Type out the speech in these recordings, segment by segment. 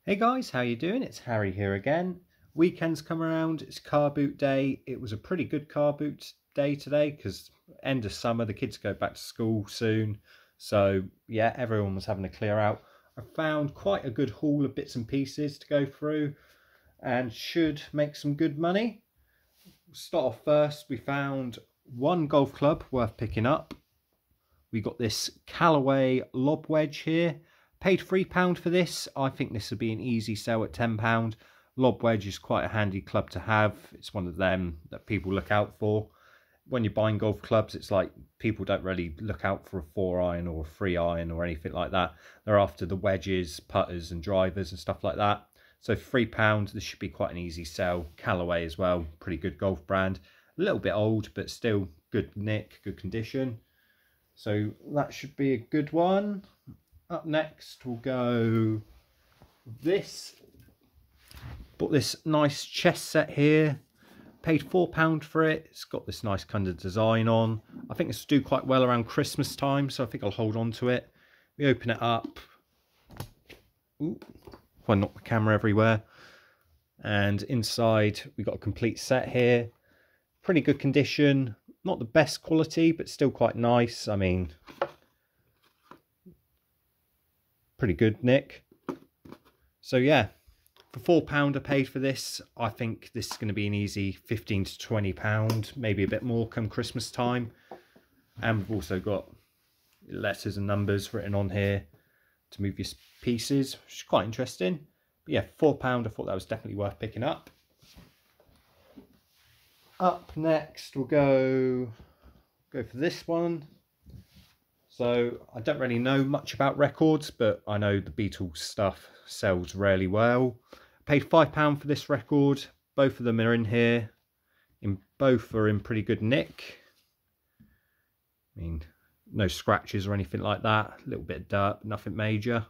Hey guys, how you doing? It's Harry here again. Weekend's come around, it's car boot day. It was a pretty good car boot day today because end of summer, the kids go back to school soon. So yeah, everyone was having a clear out. I found quite a good haul of bits and pieces to go through and should make some good money. Start off first, we found one golf club worth picking up. We got this Callaway lob wedge here. Paid £3 for this. I think this would be an easy sell at £10. Lob wedge is quite a handy club to have. It's one of them that people look out for. When you're buying golf clubs, it's like people don't really look out for a 4-iron or a 3-iron or anything like that. They're after the wedges, putters and drivers and stuff like that. So £3, this should be quite an easy sell. Callaway as well, pretty good golf brand. A little bit old, but still good nick, good condition. So that should be a good one. Up next we'll go this. Bought this nice chess set here. Paid £4 for it. It's got this nice kind of design on. I think this will do quite well around Christmas time, so I think I'll hold on to it. We open it up. Ooh, if I knock the camera everywhere. And inside we got a complete set here. Pretty good condition. Not the best quality, but still quite nice. I mean, pretty good nick. So yeah, for £4 I paid for this. I think this is going to be an easy £15 to £20, maybe a bit more come Christmas time. And we've also got letters and numbers written on here to move your pieces, which is quite interesting. But yeah, £4, I thought that was definitely worth picking up. Up next we'll go for this one. So I don't really know much about records, but I know the Beatles stuff sells really well. Paid £5 for this record. Both of them are in here. Both are in pretty good nick. I mean, no scratches or anything like that. A little bit of dirt, but nothing major.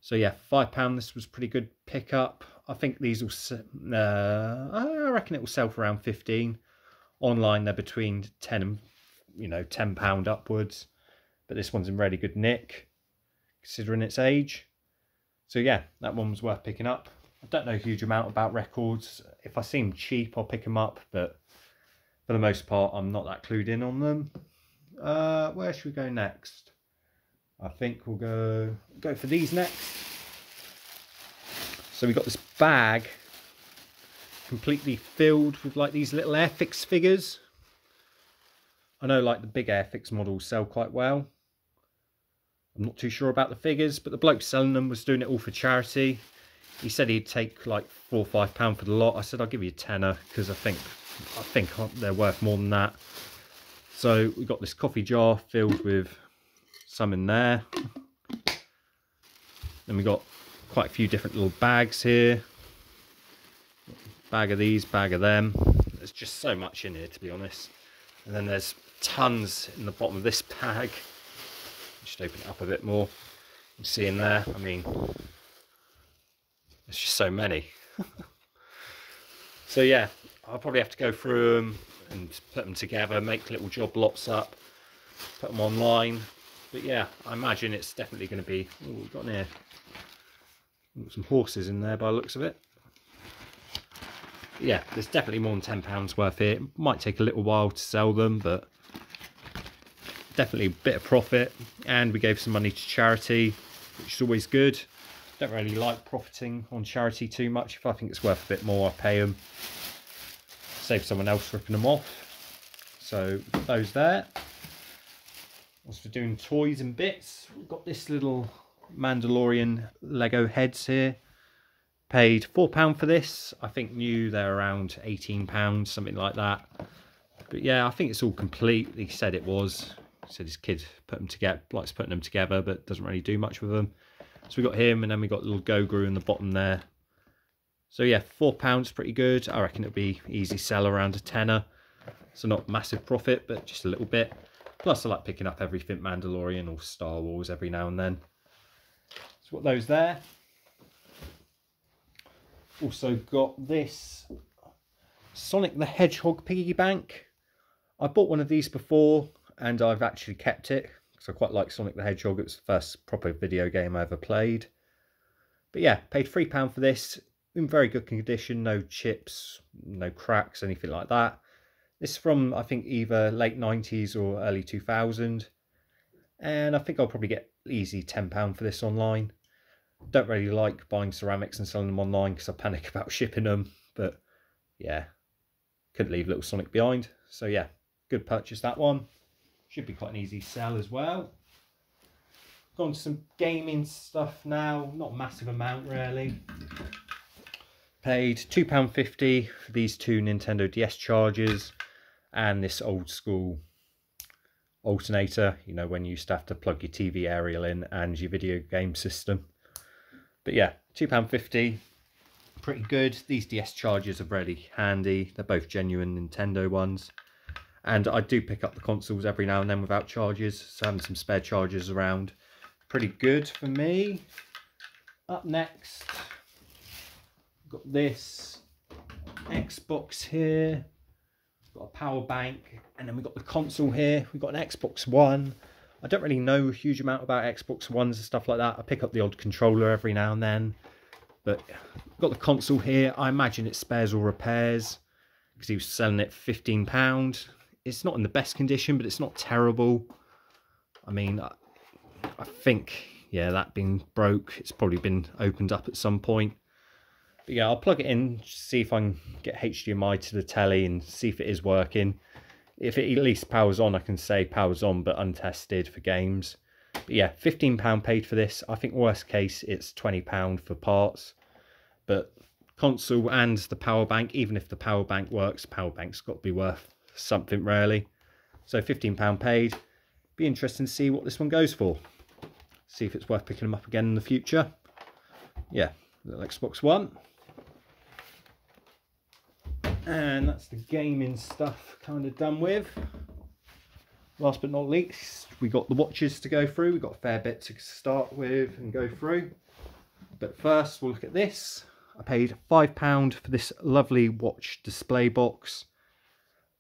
So yeah, £5. This was pretty good pickup. I think these will. I reckon it will sell for around 15. Online, they're between 10 and £10 upwards. But this one's in really good nick, considering its age. So yeah, that one was worth picking up. I don't know a huge amount about records. If I seem cheap, I'll pick them up. But for the most part, I'm not that clued in on them. Where should we go next? I think we'll go for these next. So we got this bag completely filled with like these little Airfix figures. I know like the big Airfix models sell quite well. I'm not too sure about the figures, but the bloke selling them was doing it all for charity. He said he'd take like £4 or £5 for the lot. I said I'll give you a tenner because I think they're worth more than that. So we got this coffee jar filled with some in there. Then we got quite a few different little bags here. Bag of these, bag of them. There's just so much in here, to be honest. And then there's tons in the bottom of this bag. Just open it up a bit more. You can see in there, I mean, there's just so many. So yeah, I'll probably have to go through them and put them together, make little job lots up, put them online. But yeah, I imagine it's definitely going to be. Oh, we've got in here some horses in there by the looks of it. Yeah, there's definitely more than £10 worth here. It might take a little while to sell them, but definitely a bit of profit. And we gave some money to charity, which is always good. Don't really like profiting on charity too much. If I think it's worth a bit more, I pay them. Save someone else ripping them off. So those there. As for doing toys and bits, we've got this little Mandalorian Lego heads here. Paid £4 for this. I think new they're around £18, something like that. But yeah, I think it's all complete. He said it was. He said his kid put them together, likes putting them together, but doesn't really do much with them. So we got him, and then we got a little Goguru in the bottom there. So yeah, £4 pretty good. I reckon it'll be easy sell around a tenner. So not massive profit, but just a little bit. Plus I like picking up everything Mandalorian or Star Wars every now and then. So got those there. Also got this Sonic the Hedgehog piggy bank. I bought one of these before and I've actually kept it because I quite like Sonic the Hedgehog. It was the first proper video game I ever played. But yeah, paid £3 for this, in very good condition, no chips, no cracks, anything like that. This is from, I think, either late 90s or early 2000. And I think I'll probably get easy £10 for this online. Don't really like buying ceramics and selling them online because I panic about shipping them. But yeah, couldn't leave Little Sonic behind. So yeah, good purchase, that one. Should be quite an easy sell as well. Gone to some gaming stuff now, not a massive amount really. Paid £2.50 for these two Nintendo DS chargers and this old school alternator, you know, when you used to have to plug your TV aerial in and your video game system. But yeah, £2.50, pretty good. These DS chargers are really handy. They're both genuine Nintendo ones. And I do pick up the consoles every now and then without chargers, so having some spare chargers around, pretty good for me. Up next, got this Xbox here. Got a power bank, and then we've got the console here. We've got an Xbox One. I don't really know a huge amount about Xbox Ones and stuff like that. I pick up the odd controller every now and then. But got the console here. I imagine it spares all repairs because he was selling it for £15. It's not in the best condition, but it's not terrible. I mean, I think, yeah, that being broke, it's probably been opened up at some point. But yeah, I'll plug it in, see if I can get HDMI to the telly and see if it is working. If it at least powers on, I can say powers on, but untested for games. But yeah, £15 paid for this. I think worst case, it's £20 for parts. But console and the power bank, even if the power bank works, power bank's got to be worth something really. So £15 paid. Be interesting to see what this one goes for. See if it's worth picking them up again in the future. Yeah, little Xbox One. And that's the gaming stuff kind of done with. Last but not least, we got the watches to go through. We've got a fair bit to start with and go through. But first, we'll look at this. I paid £5 for this lovely watch display box.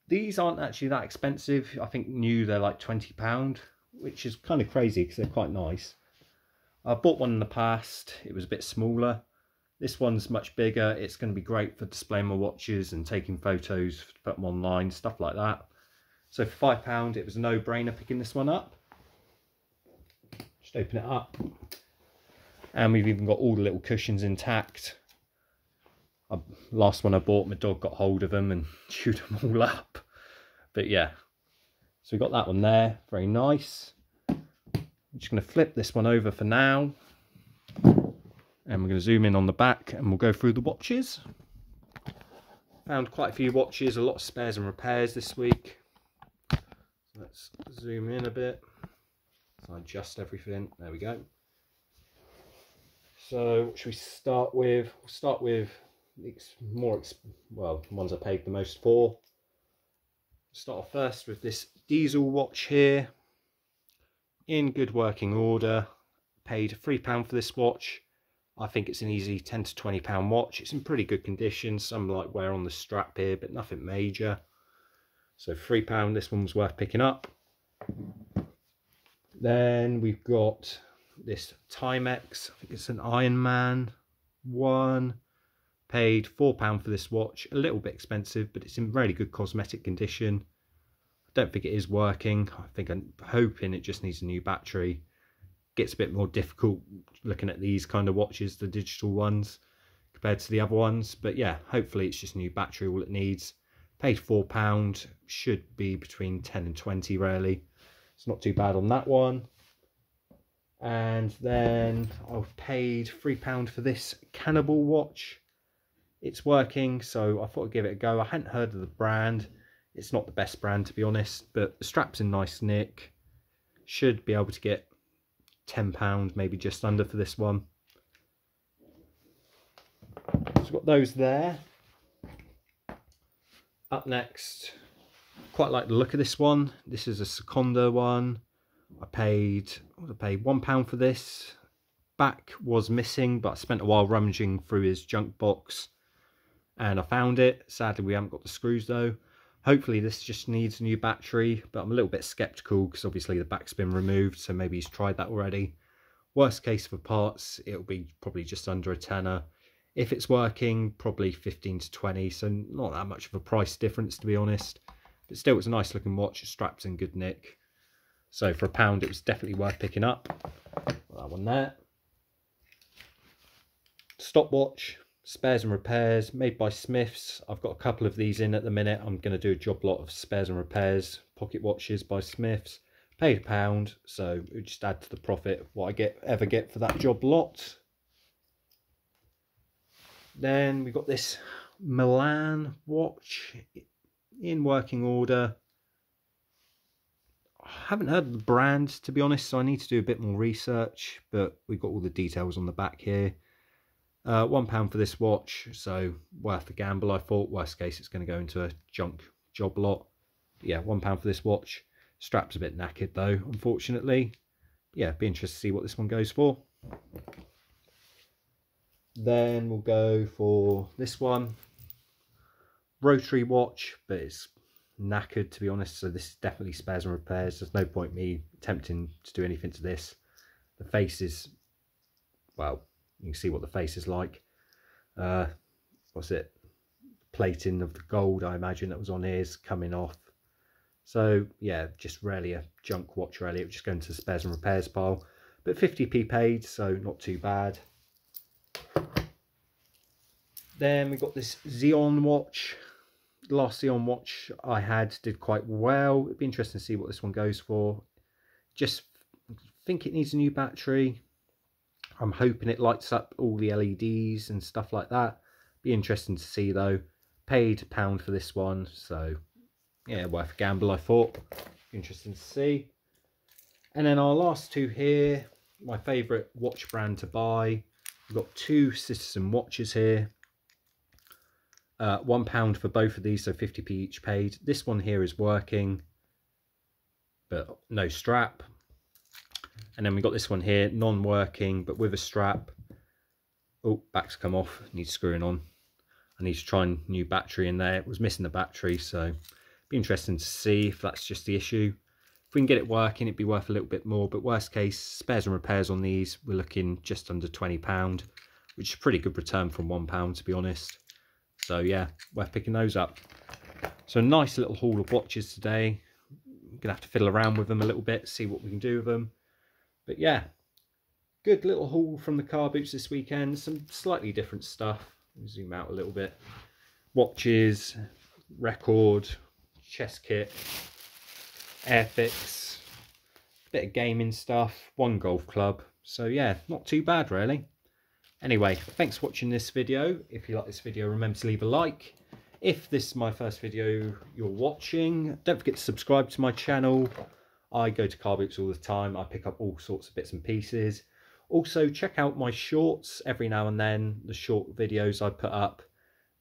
These aren't actually that expensive. I think new they're like £20, which is kind of crazy because they're quite nice. I bought one in the past. It was a bit smaller. This one's much bigger. It's going to be great for displaying my watches and taking photos to put them online, stuff like that. So for £5, it was a no-brainer picking this one up. Just open it up. And we've even got all the little cushions intact. Last one I bought, my dog got hold of them and chewed them all up. But yeah, so we got that one there. Very nice. I'm just going to flip this one over for now. And we're going to zoom in on the back and we'll go through the watches. Found quite a few watches, a lot of spares and repairs this week. Let's zoom in a bit. So adjust everything. There we go. So what should we start with? We'll start with well, the ones I paid the most for. Start off first with this diesel watch here. In good working order. Paid £3 for this watch. I think it's an easy £10 to £20 watch. It's in pretty good condition. Some like wear on the strap here, but nothing major. So £3, this one was worth picking up. Then we've got this Timex. I think it's an Iron Man one. Paid £4 for this watch. A little bit expensive, but it's in really good cosmetic condition. I don't think it is working. I'm hoping it just needs a new battery. Gets a bit more difficult looking at these kind of watches, the digital ones, compared to the other ones. But yeah, hopefully it's just a new battery, all it needs. Paid £4, should be between 10 and 20 really. It's not too bad on that one. And then I've paid £3 for this Cannibal watch. It's working, so I thought I'd give it a go. I hadn't heard of the brand. It's not the best brand, to be honest, but the strap's in nice nick. Should be able to get £10, maybe just under for this one. So we've got those there. Up next, quite like the look of this one. This is a Seconda one. I paid £1 for this. Back was missing, but I spent a while rummaging through his junk box and I found it. Sadly, we haven't got the screws though. Hopefully this just needs a new battery, but I'm a little bit skeptical because obviously the back's been removed, so maybe he's tried that already. Worst case for parts, it'll be probably just under a tenner. If it's working, probably 15 to 20, so not that much of a price difference, to be honest. But still, it's a nice looking watch. It straps in good nick. So for £1, it was definitely worth picking up. That one there. Stopwatch, spares and repairs, made by Smiths. I've got a couple of these in at the minute. I'm going to do a job lot of spares and repairs, pocket watches by Smiths. Paid £1, so it would just add to the profit of what I ever get for that job lot. Then we've got this Milan watch in working order. I haven't heard of the brand, to be honest, so I need to do a bit more research, but we've got all the details on the back here. £1 for this watch, so worth the gamble, I thought. Worst case, it's going to go into a junk job lot. But yeah, £1 for this watch. Strap's a bit knackered though, unfortunately. Yeah, be interested to see what this one goes for. Then we'll go for this one. Rotary watch, but it's knackered, to be honest, so this is definitely spares and repairs. There's no point me attempting to do anything to this. The face is, well, you can see what the face is like. What's it? Plating of the gold, I imagine, that was on here is coming off. So yeah, just really a junk watch really. It would just go into the spares and repairs pile. But 50p paid, so not too bad. Then we got this Xeon watch. The last Xeon watch I had did quite well. It'd be interesting to see what this one goes for. Just think it needs a new battery. I'm hoping it lights up all the LEDs and stuff like that. Be interesting to see though. Paid £1 for this one, so yeah, worth a gamble, I thought. Interesting to see. And then our last two here, my favourite watch brand to buy. We've got two Citizen watches here. £1 for both of these, so 50p each paid. This one here is working, but no strap. And then we got this one here, non-working, but with a strap. Oh, back's come off, needs screwing on. I need to try a new battery in there. It was missing the battery, so be interesting to see if that's just the issue. If we can get it working, it'd be worth a little bit more, but worst case, spares and repairs on these, we're looking just under £20, which is a pretty good return from £1, to be honest. So yeah, worth picking those up. So a nice little haul of watches today. I'm gonna have to fiddle around with them a little bit, see what we can do with them. But yeah, good little haul from the car boots this weekend. Some slightly different stuff. Zoom out a little bit. Watches, record, chest kit, Airfix, bit of gaming stuff, one golf club. So yeah, not too bad really. Anyway, thanks for watching this video. If you like this video, remember to leave a like. If this is my first video you're watching, don't forget to subscribe to my channel. I go to car boots all the time. I pick up all sorts of bits and pieces. Also, check out my shorts every now and then. The short videos I put up,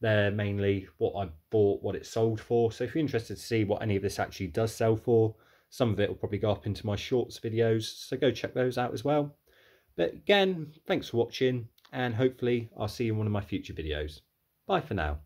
they're mainly what I bought, what it sold for. So if you're interested to see what any of this actually does sell for, some of it will probably go up into my shorts videos. So go check those out as well. But again, thanks for watching, and hopefully I'll see you in one of my future videos. Bye for now.